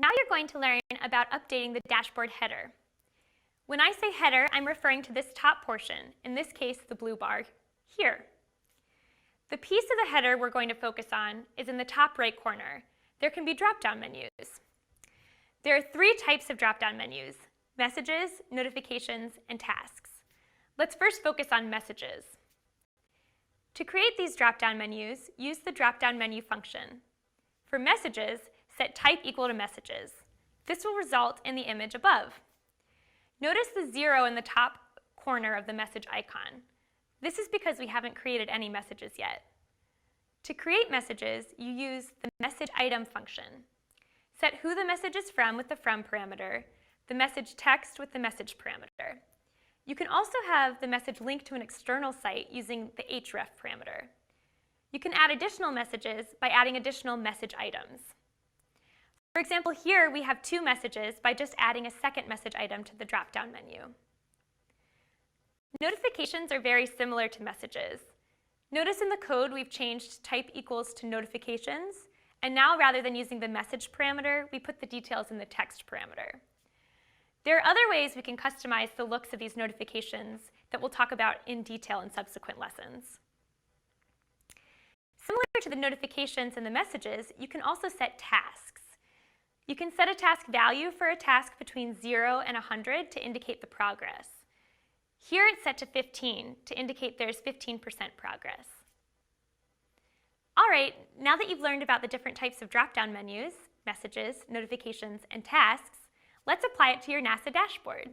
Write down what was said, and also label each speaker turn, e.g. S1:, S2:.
S1: Now you're going to learn about updating the dashboard header. When I say header, I'm referring to this top portion, in this case the blue bar here. The piece of the header we're going to focus on is in the top right corner. There can be drop-down menus. There are three types of drop-down menus: messages, notifications, and tasks. Let's first focus on messages. To create these drop-down menus, use the drop-down menu function. For messages, set type equal to messages. This will result in the image above. Notice the 0 in the top corner of the message icon. This is because we haven't created any messages yet. To create messages, you use the messageItem function. Set who the message is from with the from parameter, the message text with the message parameter. You can also have the message linked to an external site using the href parameter. You can add additional messages by adding additional message items. For example, here we have two messages by just adding a second message item to the drop-down menu. Notifications are very similar to messages. Notice in the code we've changed type equals to notifications, and now rather than using the message parameter, we put the details in the text parameter. There are other ways we can customize the looks of these notifications that we'll talk about in detail in subsequent lessons. Similar to the notifications and the messages, you can also set tasks. You can set a task value for a task between 0 and 100 to indicate the progress. Here it's set to 15 to indicate there's 15% progress. All right, now that you've learned about the different types of drop-down menus, messages, notifications, and tasks, let's apply it to your NASA dashboard.